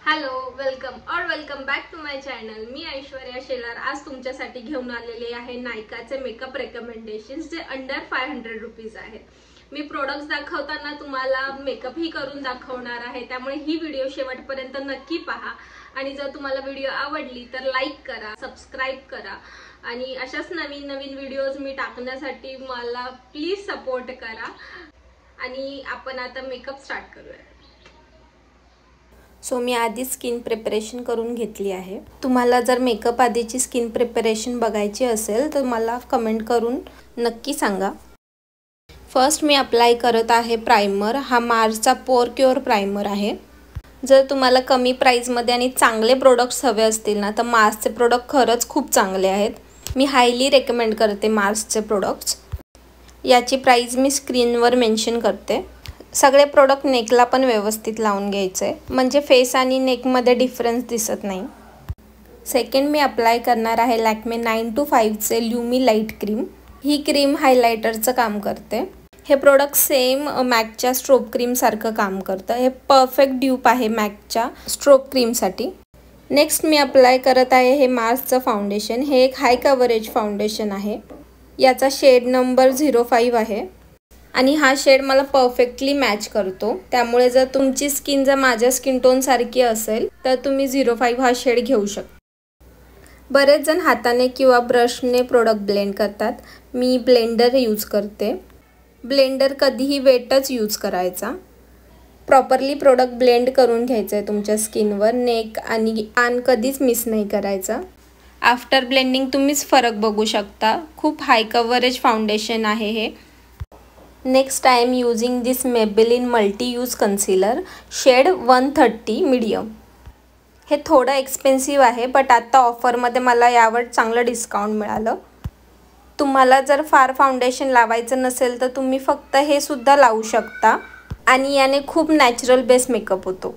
Hello welcome back to my channel. मी ऐश्वर्या शेलार आज तुमच्यासाठी घेऊन आलेले आहे नायकाचे मेकअप रेकमेंडेशन्स जे अंडर 500 रुपीज आहेत। मी प्रोडक्ट्स दाखवताना तुम्हाला मेकअप ही करून दाखवणार आहे, त्यामुळे ही व्हिडिओ शेवटपर्यंत नक्की पहा। आणि जर तुम्हाला व्हिडिओ आवडली तर लाईक करा, सबस्क्राइब करा आणि अशाच नवीन व्हिडिओज मी टाकण्यासाठी मला प्लीज सपोर्ट करा। आणि आपण आता मेकअप स्टार्ट करूया। सो मी आधी स्किन प्रिपरेशन करून घेतली आहे। तुम्हाला जर मेकअप आधीची स्किन प्रिपरेशन बघायची असेल तर मला कमेंट करून नक्की सांगा। फर्स्ट मी अप्लाय करत आहे प्राइमर। हा मार्सचा पोर क्योर प्राइमर आहे। जर तुम्हाला कमी प्राइसमध्ये आणि चांगले प्रोडक्ट्स हवे असतील ना तर मार्सचे प्रोडक्ट खरंच खूप चांगले आहेत। मी हायली रेकमेंड करते मार्सचे प्रोडक्ट्स। याची प्राइस मी स्क्रीनवर मेन्शन करते। सगळे प्रोडक्ट नेकला पण व्यवस्थित लावून घ्यायचे म्हणजे फेस आणि नेकमध्ये डिफरन्स दिसत नाही। सेकंड मी अप्लाय करणार आहे लॅक्मे 925 चे ल्युमी लाईट क्रीम। ही क्रीम हायलायटरचं काम करते। हे प्रोडक्ट सेम मॅकच्या स्ट्रोब क्रीम सारखं काम करतं। हे परफेक्ट ड्यूप आहे मॅकच्या स्ट्रोब क्रीमसाठी। नेक्स्ट मी अप्लाय करत आहे हे मार्सचं फाउंडेशन। हे एक हाय कव्हरेज फाउंडेशन आहे। याचा शेड नंबर 05 आहे आणि हा शेड मला परफेक्टली मॅच करतो। त्यामुळे जर तुमची स्किन जर माझ्या स्किन टोन सारखी असेल तर तुम्ही 05 हा शेड घेऊ शकता। बरेच जण हाताने किंवा ब्रशने प्रोडक्ट ब्लेंड करतात। मी ब्लेंडर यूज करते। ब्लेंडर कधीही वेटच यूज करायचा। प्रॉपरली प्रोडक्ट ब्लेंड करून घ्यायचं आहे तुमच्या स्किनवर। नेक आणि कान कधीच मिस नाही करायचा। आफ्टर ब्लेंडिंग तुम्हीच फरक बघू शकता। खूप हाय कव्हरेज फाउंडेशन आहे हे। Next I am using this Maybelline multi use concealer shade 130 medium. हे थोडं एक्सपेन्सिव्ह आहे बट आता ऑफरमध्ये मला यावर चांगलं डिस्काउंट मिळालं। तुम्हाला जर फार फाउंडेशन लावायचं नसेल तर तुम्ही फक्त हे सुद्धा लावू शकता आणि याने खूप नॅचरल बेस मेकअप होतो।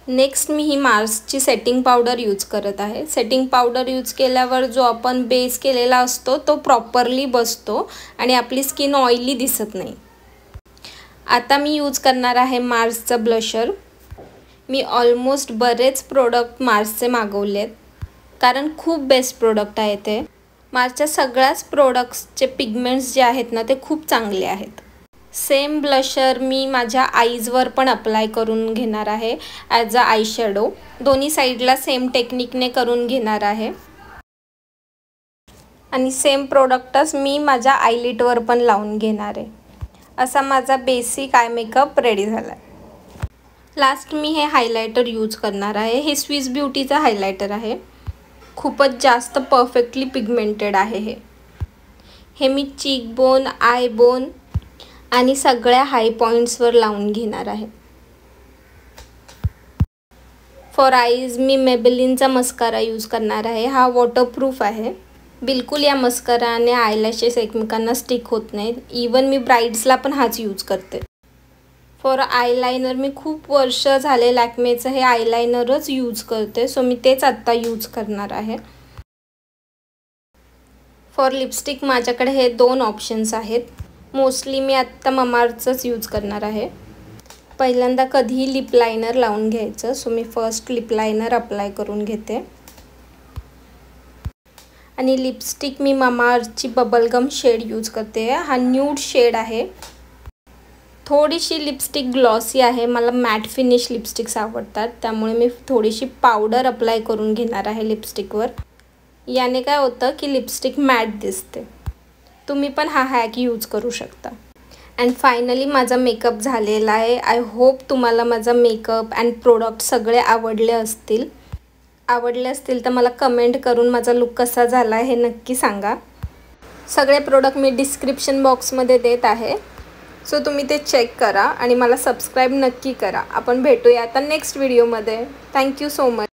नेक्स्ट मी ही मार्सची सेटिंग पावडर यूज करत आहे। सेटिंग पावडर यूज केल्यावर जो आपण बेस केलेला असतो तो प्रॉपरली बसतो आणि आपली स्किन ऑइली दिसत नाही। आता मी यूज करणार आहे मार्सचं ब्लशर। मी ऑलमोस्ट बरेच प्रोडक्ट मार्सचे मागवलेत कारण खूप बेस्ट प्रोडक्ट आहे ते। मार्सच्या सगळ्याच प्रोडक्ट्सचे पिगमेंट्स जे आहेत ना ते खूप चांगले आहेत। सेम ब्लशर मी माझ्या आईजवर पण अप्लाय करून घेणार आहे ॲज अ आय शॅडो। दोन्ही साईडला सेम टेक्निकने करून घेणार आहे आणि सेम प्रोडक्टच मी माझ्या आयलिटवर पण लावून घेणार आहे। असा माझा बेसिक आय मेकअप रेडी झाला आहे। लास्ट मी हे हायलायटर यूज करणार आहे। हे स्विस ब्युटीचं हायलायटर आहे। खूपच जास्त परफेक्टली पिगमेंटेड आहे हे मी चीक बोन, आय बोन आणि सगळ्या हाय पॉइंट्सवर लावून घेणार आहे। फॉर आईज मी मेबेलिनचा मस्कारा यूज करणार आहे। हा वॉटरप्रूफ आहे। बिलकुल या मस्काराने आयलॅशेस एकमेकांना स्टिक होत नाहीत। इवन मी ब्राइड्सला पण हाच यूज करते। फॉर आयलायनर मी खूप वर्ष झाले लॅक्मेचं हे आयलायनरच यूज करते, सो मी तेच आत्ता यूज करणार आहे। फॉर लिपस्टिक माझ्याकडे हे दोन ऑप्शन्स आहेत। मोस्टली मी आत्ता ममाअर्थचंच यूज करणार आहे। पहिल्यांदा कधीही लिप लायनर लावून घ्यायचं, सो मी फर्स्ट लिप लायनर अप्लाय करून घेते आणि लिपस्टिक मी ममाअर्थची बबलगम शेड यूज करते। हा न्यूड शेड आहे। थोडीशी लिपस्टिक ग्लॉसी आहे। मला मॅट फिनिश लिपस्टिक्स आवडतात त्यामुळे मी थोडीशी पावडर अप्लाय करून घेणार आहे लिपस्टिकवर। याने काय होतं की लिपस्टिक मॅट दिसते। तुम्ही पण हा हॅक यूज करू शकता। अँड फायनली माझा मेकअप झालेला आहे। आय होप तुम्हाला माझा मेकअप अँड प्रोडक्ट सगळे आवडले असतील तर मला कमेंट करून माझा लुक कसा झाला हे नक्की सांगा। सगळे प्रोडक्ट मी डिस्क्रिप्शन बॉक्समध्ये देत आहे, सो तुम्ही ते चेक करा आणि मला सबस्क्राईब नक्की करा। आपण भेटूया आता नेक्स्ट व्हिडिओमध्ये। Thank you so much.